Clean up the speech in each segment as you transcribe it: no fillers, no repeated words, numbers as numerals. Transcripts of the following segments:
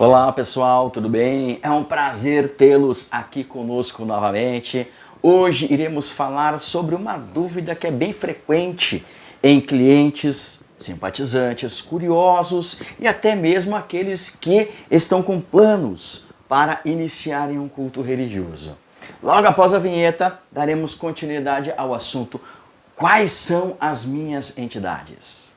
Olá pessoal, tudo bem? É um prazer tê-los aqui conosco novamente. Hoje iremos falar sobre uma dúvida que é bem frequente em clientes, simpatizantes, curiosos e até mesmo aqueles que estão com planos para iniciarem um culto religioso. Logo após a vinheta, daremos continuidade ao assunto: quais são as minhas entidades?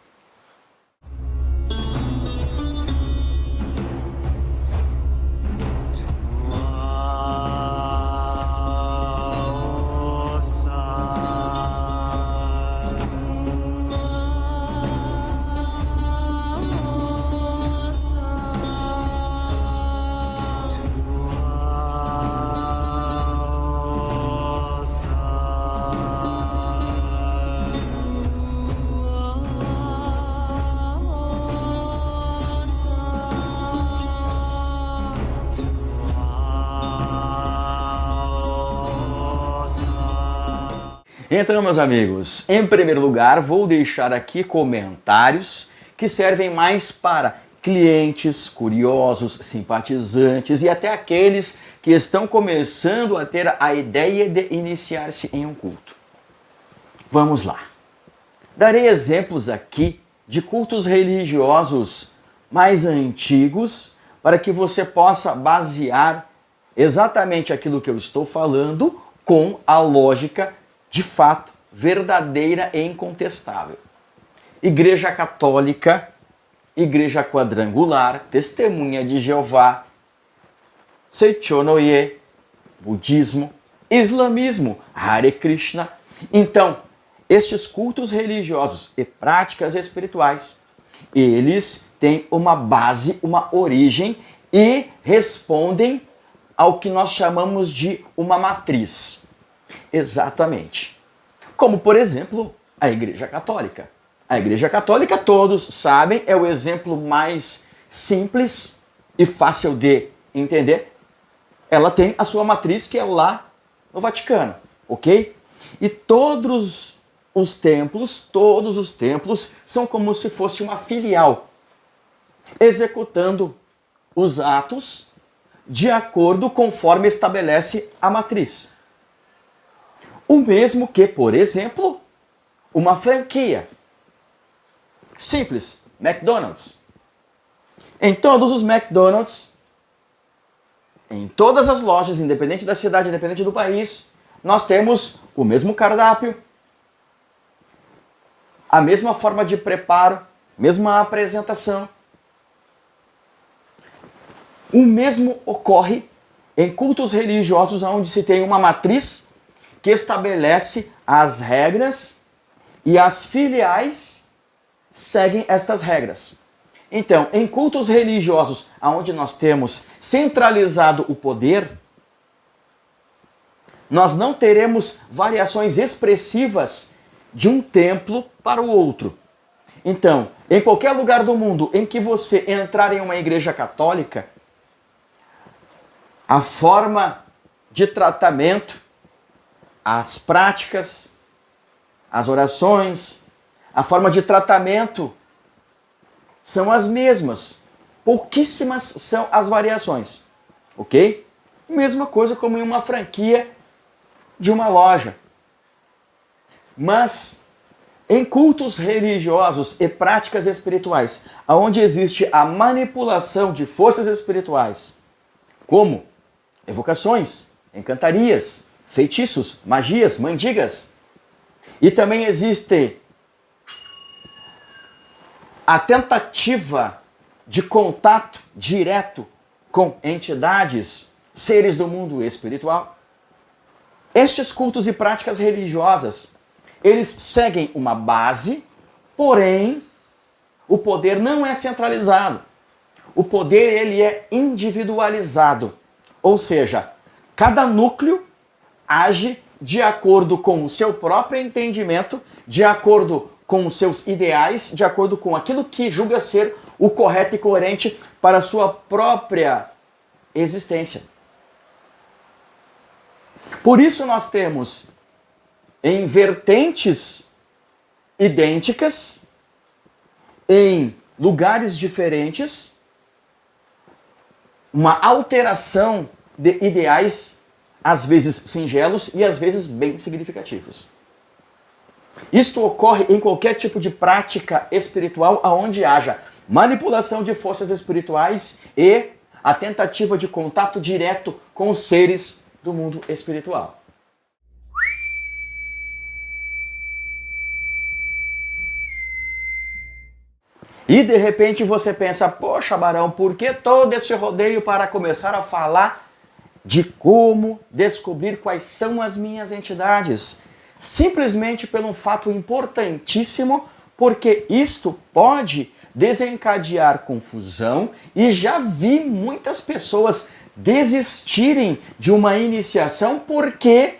Então, meus amigos, em primeiro lugar, vou deixar aqui comentários que servem mais para clientes, curiosos, simpatizantes e até aqueles que estão começando a ter a ideia de iniciar-se em um culto. Vamos lá. Darei exemplos aqui de cultos religiosos mais antigos para que você possa basear exatamente aquilo que eu estou falando com a lógica de fato, verdadeira e incontestável. Igreja Católica, Igreja Quadrangular, Testemunha de Jeová, Seichonoye, Budismo, Islamismo, Hare Krishna. Então, estes cultos religiosos e práticas espirituais, eles têm uma base, uma origem e respondem ao que nós chamamos de uma matriz. Exatamente. Como, por exemplo, a Igreja Católica. A Igreja Católica, todos sabem, é o exemplo mais simples e fácil de entender. Ela tem a sua matriz que é lá no Vaticano, ok? E todos os templos são como se fosse uma filial, executando os atos de acordo conforme estabelece a matriz. O mesmo que, por exemplo, uma franquia. Simples, McDonald's. Em todos os McDonald's, em todas as lojas, independente da cidade, independente do país, nós temos o mesmo cardápio, a mesma forma de preparo, mesma apresentação. O mesmo ocorre em cultos religiosos onde se tem uma matriz que estabelece as regras e as filiais seguem estas regras. Então, em cultos religiosos onde nós temos centralizado o poder, nós não teremos variações expressivas de um templo para o outro. Então, em qualquer lugar do mundo em que você entrar em uma igreja católica, a forma de tratamento, as práticas, as orações, a forma de tratamento são as mesmas. Pouquíssimas são as variações, ok? Mesma coisa como em uma franquia de uma loja. Mas em cultos religiosos e práticas espirituais, onde existe a manipulação de forças espirituais, como evocações, encantarias, feitiços, magias, mandigas. E também existe a tentativa de contato direto com entidades, seres do mundo espiritual. Estes cultos e práticas religiosas, eles seguem uma base, porém, o poder não é centralizado. O poder, ele é individualizado. Ou seja, cada núcleo age de acordo com o seu próprio entendimento, de acordo com os seus ideais, de acordo com aquilo que julga ser o correto e coerente para a sua própria existência. Por isso nós temos em vertentes idênticas, em lugares diferentes, uma alteração de ideais, às vezes singelos e às vezes bem significativos. Isto ocorre em qualquer tipo de prática espiritual onde haja manipulação de forças espirituais e a tentativa de contato direto com os seres do mundo espiritual. E de repente você pensa, poxa Barão, por que todo esse rodeio para começar a falar de como descobrir quais são as minhas entidades? Simplesmente pelo um fato importantíssimo, porque isto pode desencadear confusão e já vi muitas pessoas desistirem de uma iniciação porque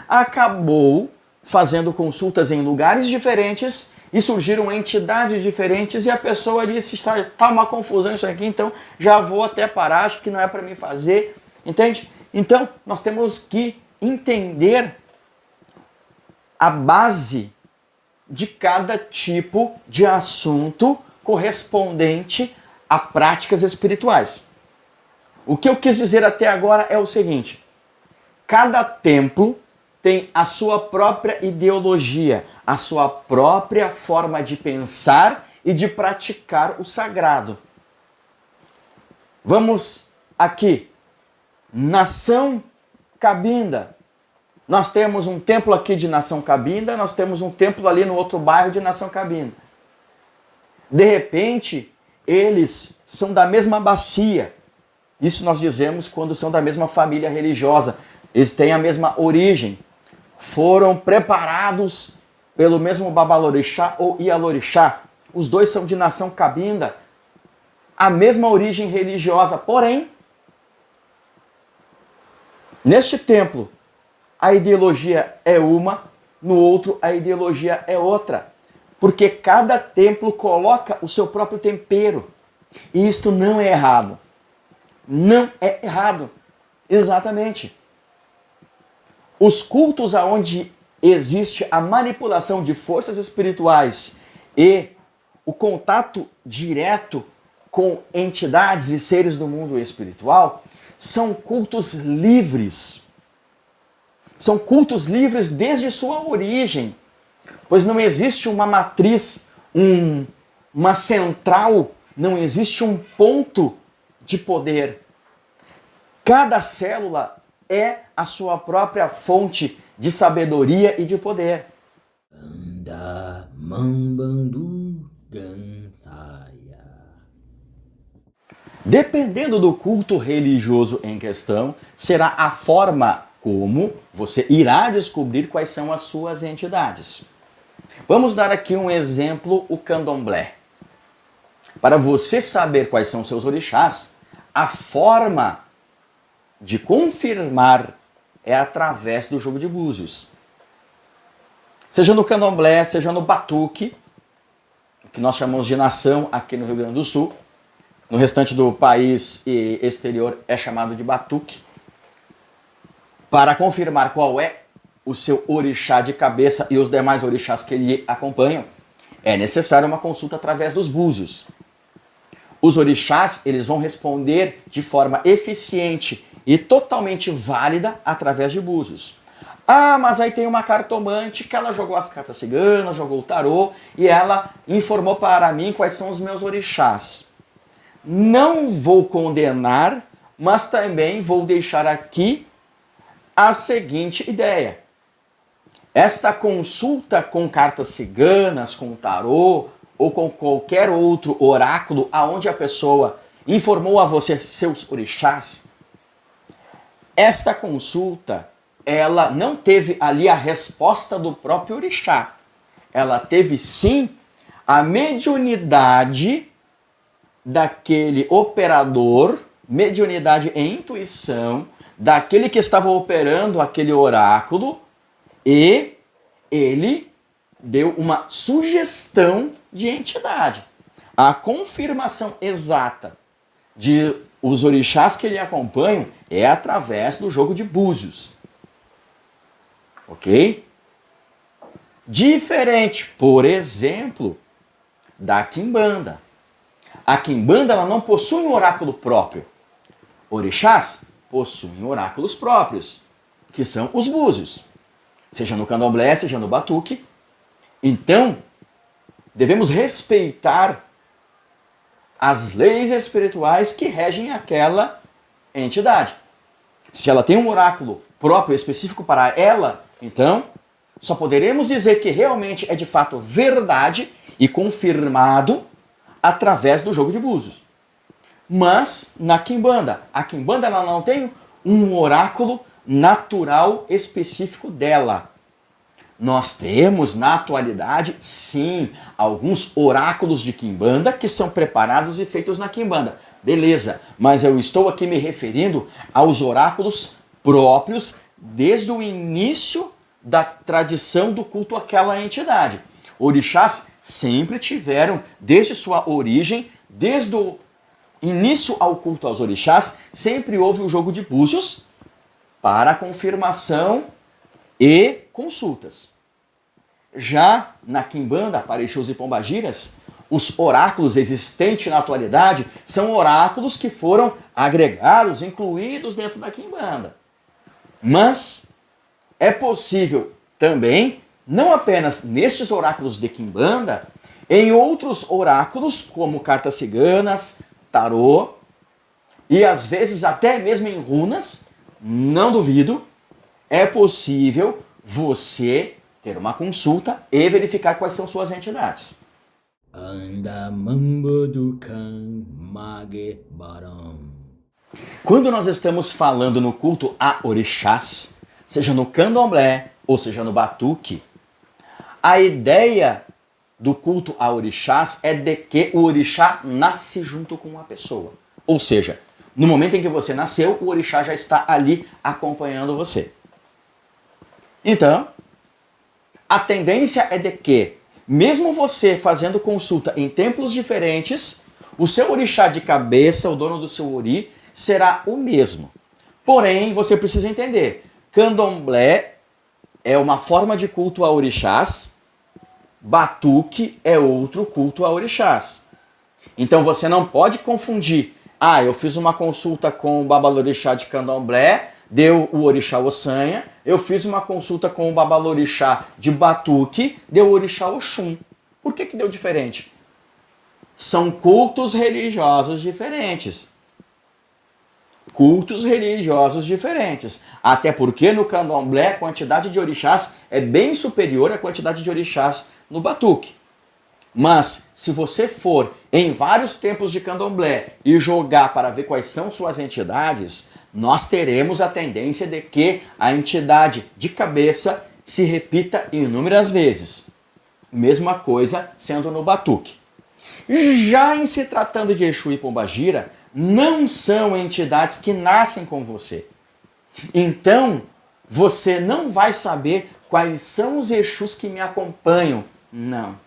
acabou fazendo consultas em lugares diferentes e surgiram entidades diferentes e a pessoa disse, está uma confusão isso aqui, então já vou até parar, acho que não é para mim fazer, entende? Então nós temos que entender a base de cada tipo de assunto correspondente a práticas espirituais. O que eu quis dizer até agora é o seguinte: cada templo tem a sua própria ideologia, a sua própria forma de pensar e de praticar o sagrado. Vamos aqui, Nação Cabinda. Nós temos um templo aqui de Nação Cabinda, nós temos um templo ali no outro bairro de Nação Cabinda. De repente, eles são da mesma bacia. Isso nós dizemos quando são da mesma família religiosa. Eles têm a mesma origem. Foram preparados pelo mesmo Babalorixá ou Ialorixá. Os dois são de Nação Cabinda. A mesma origem religiosa. Porém, neste templo, a ideologia é uma, no outro a ideologia é outra. Porque cada templo coloca o seu próprio tempero. E isto não é errado. Não é errado. Exatamente. Os cultos aonde existe a manipulação de forças espirituais e o contato direto com entidades e seres do mundo espiritual são cultos livres. São cultos livres desde sua origem. Pois não existe uma matriz, uma central, não existe um ponto de poder. Cada célula é a sua própria fonte de sabedoria e de poder. Dependendo do culto religioso em questão, será a forma como você irá descobrir quais são as suas entidades. Vamos dar aqui um exemplo, o candomblé. Para você saber quais são seus orixás, a forma de confirmar é através do jogo de búzios. Seja no candomblé, seja no batuque, que nós chamamos de nação aqui no Rio Grande do Sul, no restante do país e exterior é chamado de batuque. Para confirmar qual é o seu orixá de cabeça e os demais orixás que lhe acompanham, é necessário uma consulta através dos búzios. Os orixás, eles vão responder de forma eficiente e totalmente válida através de búzios. Ah, mas aí tem uma cartomante que ela jogou as cartas ciganas, jogou o tarô e ela informou para mim quais são os meus orixás. Não vou condenar, mas também vou deixar aqui a seguinte ideia. Esta consulta com cartas ciganas, com tarô ou com qualquer outro oráculo aonde a pessoa informou a você seus orixás, esta consulta, ela não teve ali a resposta do próprio orixá. Ela teve sim a mediunidade daquele operador, mediunidade e intuição, daquele que estava operando aquele oráculo, e ele deu uma sugestão de entidade. A confirmação exata de os orixás que lhe acompanham é através do jogo de búzios. Ok? Diferente, por exemplo, da quimbanda. A quimbanda ela não possui um oráculo próprio. orixás possuem oráculos próprios, que são os búzios, seja no candomblé, seja no batuque. Então, devemos respeitar as leis espirituais que regem aquela entidade. Se ela tem um oráculo próprio, específico para ela, então só poderemos dizer que realmente é de fato verdade e confirmado através do jogo de búzios. Mas na quimbanda, a quimbanda ela não tem um oráculo natural específico dela. Nós temos, na atualidade, sim, alguns oráculos de quimbanda que são preparados e feitos na quimbanda. Beleza, mas eu estou aqui me referindo aos oráculos próprios desde o início da tradição do culto àquela entidade. Orixás sempre tiveram, desde sua origem, desde o início ao culto aos orixás, sempre houve o jogo de búzios para confirmação e consultas. Já na quimbanda, para Exus e Pombagiras, os oráculos existentes na atualidade são oráculos que foram agregados, incluídos dentro da quimbanda. Mas é possível também, não apenas nestes oráculos de quimbanda, em outros oráculos, como cartas ciganas, tarô, e às vezes até mesmo em runas, não duvido, é possível você ter uma consulta e verificar quais são suas entidades. Quando nós estamos falando no culto a orixás, seja no candomblé ou seja no batuque, a ideia do culto a orixás é de que o orixá nasce junto com a pessoa. Ou seja, no momento em que você nasceu, o orixá já está ali acompanhando você. Então, a tendência é de que, mesmo você fazendo consulta em templos diferentes, o seu orixá de cabeça, o dono do seu ori, será o mesmo. Porém, você precisa entender, candomblé é uma forma de culto a orixás, batuque é outro culto a orixás. Então você não pode confundir, eu fiz uma consulta com o babalorixá de candomblé, deu o orixá Ossanha, eu fiz uma consulta com o babalorixá de batuque, deu o orixá Oxum. Por que deu diferente? São cultos religiosos diferentes. Cultos religiosos diferentes. Até porque no candomblé a quantidade de orixás é bem superior à quantidade de orixás no batuque. Mas se você for em vários templos de candomblé e jogar para ver quais são suas entidades, nós teremos a tendência de que a entidade de cabeça se repita inúmeras vezes. Mesma coisa sendo no batuque. Já em se tratando de Exu e Pombagira, não são entidades que nascem com você. Então, você não vai saber quais são os Exus que me acompanham. Não.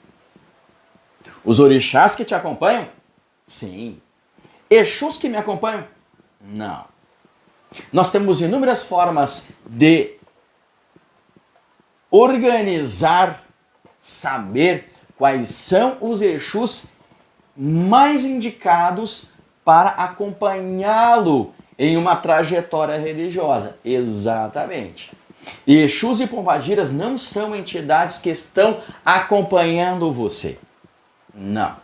Os orixás que te acompanham? Sim. Exus que me acompanham? Não. Nós temos inúmeras formas de organizar, saber quais são os Exus mais indicados para acompanhá-lo em uma trajetória religiosa. Exatamente. E Exus e Pombagiras não são entidades que estão acompanhando você. Não.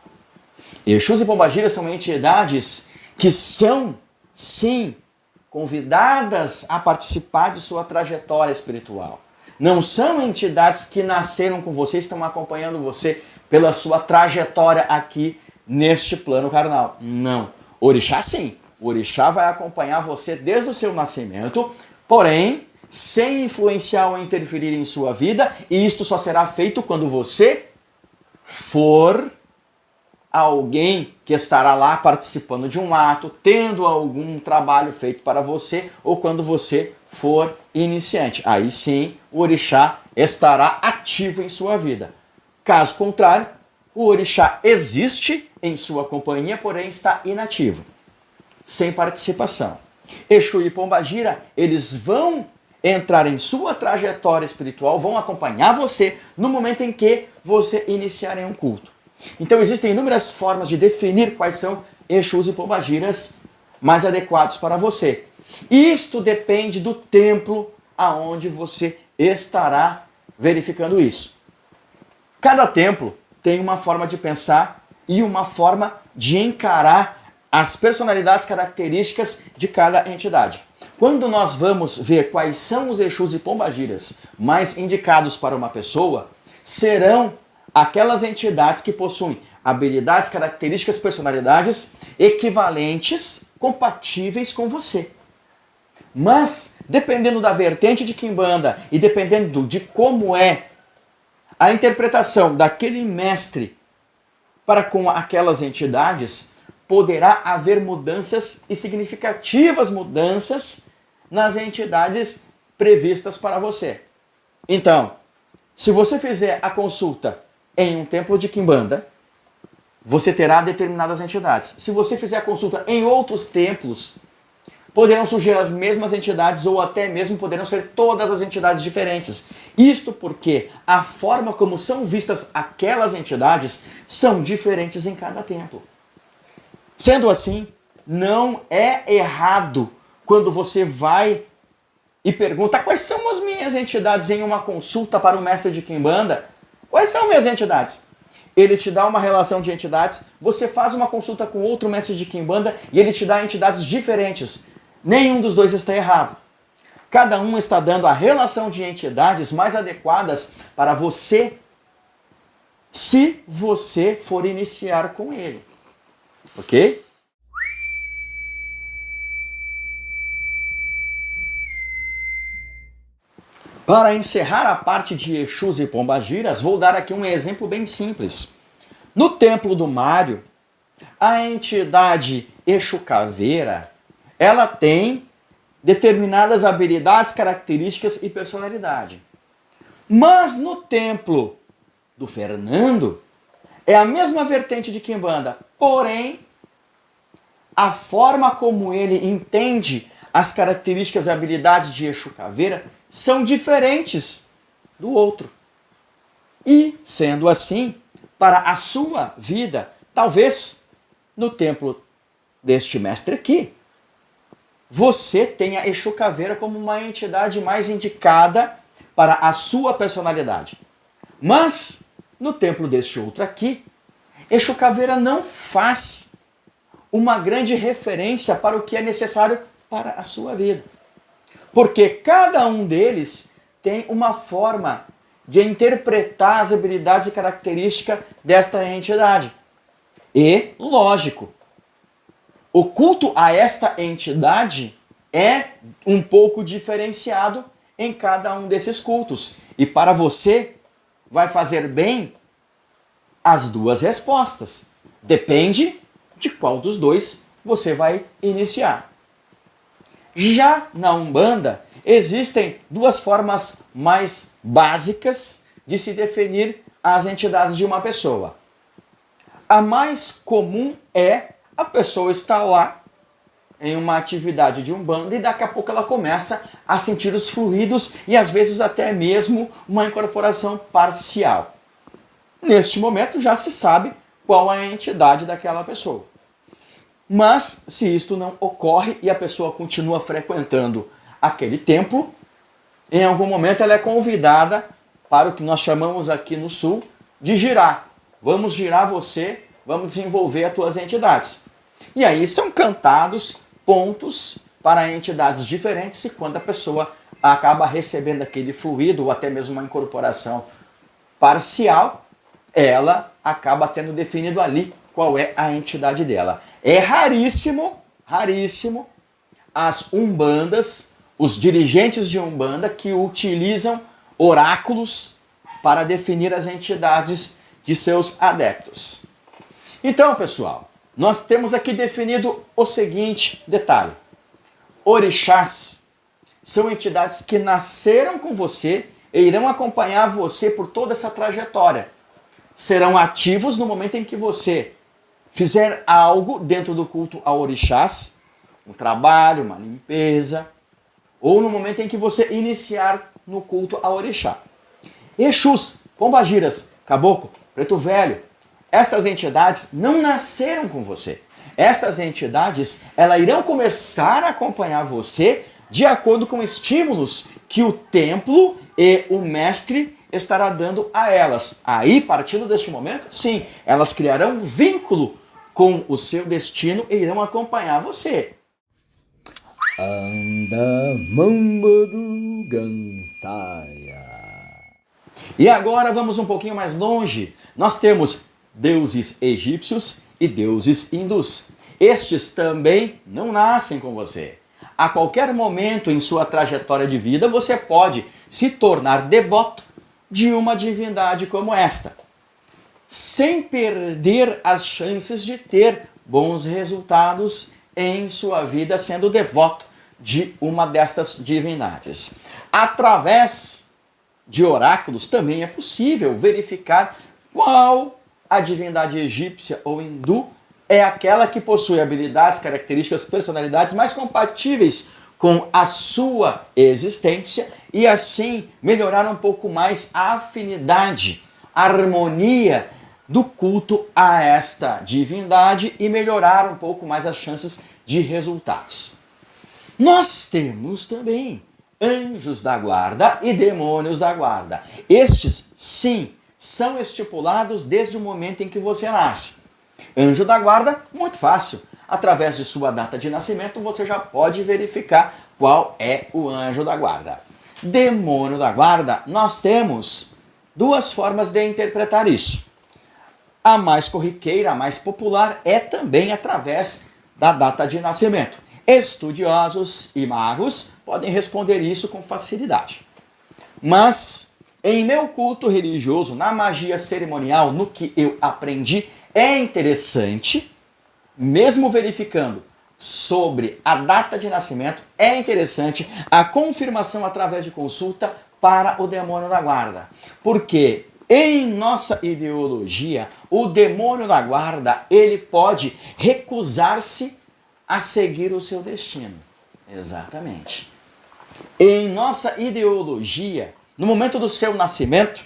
Exus e Pombagiras são entidades que são, sim, convidadas a participar de sua trajetória espiritual. Não são entidades que nasceram com você, estão acompanhando você pela sua trajetória aqui neste plano carnal. Não. Orixá sim. O orixá vai acompanhar você desde o seu nascimento, porém, sem influenciar ou interferir em sua vida, e isto só será feito quando você for alguém que estará lá participando de um ato, tendo algum trabalho feito para você, ou quando você for iniciante. Aí sim, o orixá estará ativo em sua vida. Caso contrário, o orixá existe em sua companhia, porém está inativo, sem participação. Exu e Pombagira, eles vão entrar em sua trajetória espiritual, vão acompanhar você no momento em que você iniciar em um culto. Então existem inúmeras formas de definir quais são Exus e Pombagiras mais adequados para você. Isto depende do templo aonde você estará verificando isso. Cada templo tem uma forma de pensar e uma forma de encarar as personalidades características de cada entidade. Quando nós vamos ver quais são os Exus e Pombagiras mais indicados para uma pessoa, serão aquelas entidades que possuem habilidades, características, personalidades equivalentes, compatíveis com você. Mas, dependendo da vertente de Quimbanda e dependendo de como é a interpretação daquele mestre para com aquelas entidades, poderá haver mudanças e significativas mudanças nas entidades previstas para você. Então, se você fizer a consulta em um templo de Quimbanda, você terá determinadas entidades. Se você fizer a consulta em outros templos, poderão surgir as mesmas entidades ou até mesmo poderão ser todas as entidades diferentes. Isto porque a forma como são vistas aquelas entidades são diferentes em cada templo. Sendo assim, não é errado quando você vai e pergunta quais são as minhas entidades em uma consulta para um mestre de Quimbanda. Quais são minhas entidades? Ele te dá uma relação de entidades, você faz uma consulta com outro mestre de Quimbanda e ele te dá entidades diferentes. Nenhum dos dois está errado. Cada um está dando a relação de entidades mais adequadas para você, se você for iniciar com ele. Ok? Para encerrar a parte de Exus e Pombagiras, vou dar aqui um exemplo bem simples. No Templo do Mário, a entidade Exu Caveira, ela tem determinadas habilidades, características e personalidade. Mas no Templo do Fernando, é a mesma vertente de Quimbanda, porém, a forma como ele entende as características e habilidades de Exu Caveira são diferentes do outro. E, sendo assim, para a sua vida, talvez no templo deste mestre aqui, você tenha Exu Caveira como uma entidade mais indicada para a sua personalidade. Mas, no templo deste outro aqui, Exu Caveira não faz uma grande referência para o que é necessário para a sua vida. Porque cada um deles tem uma forma de interpretar as habilidades e características desta entidade. E, lógico, o culto a esta entidade é um pouco diferenciado em cada um desses cultos. E para você, vai fazer bem as duas respostas. Depende de qual dos dois você vai iniciar. Já na Umbanda, existem duas formas mais básicas de se definir as entidades de uma pessoa. A mais comum é a pessoa estar lá em uma atividade de Umbanda e daqui a pouco ela começa a sentir os fluidos e às vezes até mesmo uma incorporação parcial. Neste momento já se sabe qual é a entidade daquela pessoa. Mas, se isto não ocorre e a pessoa continua frequentando aquele templo, em algum momento ela é convidada para o que nós chamamos aqui no Sul de girar. Vamos girar você, vamos desenvolver as tuas entidades. E aí são cantados pontos para entidades diferentes e quando a pessoa acaba recebendo aquele fluido ou até mesmo uma incorporação parcial, ela acaba tendo definido ali qual é a entidade dela. É raríssimo, raríssimo as umbandas, os dirigentes de umbanda que utilizam oráculos para definir as entidades de seus adeptos. Então, pessoal, nós temos aqui definido o seguinte detalhe. Orixás são entidades que nasceram com você e irão acompanhar você por toda essa trajetória. Serão ativos no momento em que você fizer algo dentro do culto a orixás, um trabalho, uma limpeza, ou no momento em que você iniciar no culto a orixá. Exus, Pombagiras, Caboclo, Preto Velho, estas entidades não nasceram com você. Estas entidades, elas irão começar a acompanhar você de acordo com estímulos que o templo e o mestre estará dando a elas. Aí, partindo deste momento, sim, elas criarão vínculo com o seu destino e irão acompanhar você. Anda Mambadu Gansaya. E agora vamos um pouquinho mais longe. Nós temos deuses egípcios e deuses hindus. Estes também não nascem com você. A qualquer momento em sua trajetória de vida, você pode se tornar devoto de uma divindade como esta, sem perder as chances de ter bons resultados em sua vida sendo devoto de uma destas divindades. Através de oráculos também é possível verificar qual a divindade egípcia ou hindu é aquela que possui habilidades, características, personalidades mais compatíveis com a sua existência e assim melhorar um pouco mais a afinidade, a harmonia do culto a esta divindade e melhorar um pouco mais as chances de resultados. Nós temos também anjos da guarda e demônios da guarda. Estes, sim, são estipulados desde o momento em que você nasce. Anjo da guarda, muito fácil. Através de sua data de nascimento, você já pode verificar qual é o anjo da guarda. Demônio da guarda, nós temos duas formas de interpretar isso. A mais corriqueira, a mais popular, é também através da data de nascimento. Estudiosos e magos podem responder isso com facilidade. Mas, em meu culto religioso, na magia cerimonial, no que eu aprendi, é interessante, mesmo verificando sobre a data de nascimento, é interessante a confirmação através de consulta para o demônio da guarda. Porque em nossa ideologia, o demônio da guarda, ele pode recusar-se a seguir o seu destino. Exatamente. Em nossa ideologia, no momento do seu nascimento,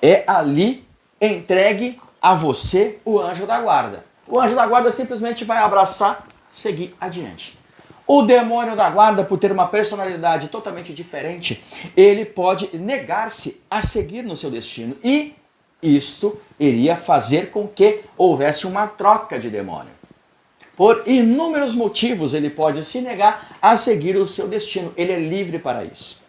é ali entregue a você o anjo da guarda. O anjo da guarda simplesmente vai abraçar, seguir adiante. O demônio da guarda, por ter uma personalidade totalmente diferente, ele pode negar-se a seguir no seu destino. E isto iria fazer com que houvesse uma troca de demônio. Por inúmeros motivos, ele pode se negar a seguir o seu destino. Ele é livre para isso.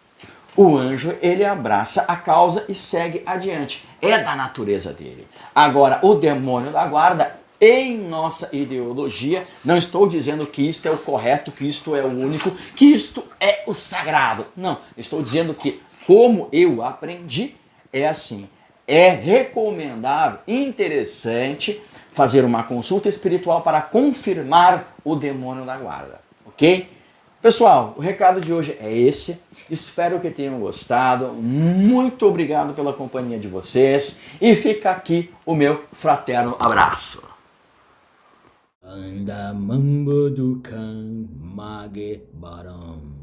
O anjo, ele abraça a causa e segue adiante. É da natureza dele. Agora, o demônio da guarda, em nossa ideologia, não estou dizendo que isto é o correto, que isto é o único, que isto é o sagrado. Não, estou dizendo que, como eu aprendi, é assim. É recomendável, interessante, fazer uma consulta espiritual para confirmar o demônio da guarda, ok? Pessoal, o recado de hoje é esse. Espero que tenham gostado. Muito obrigado pela companhia de vocês. E fica aqui o meu fraterno abraço. Anda Mambadu Kan Mage Baram.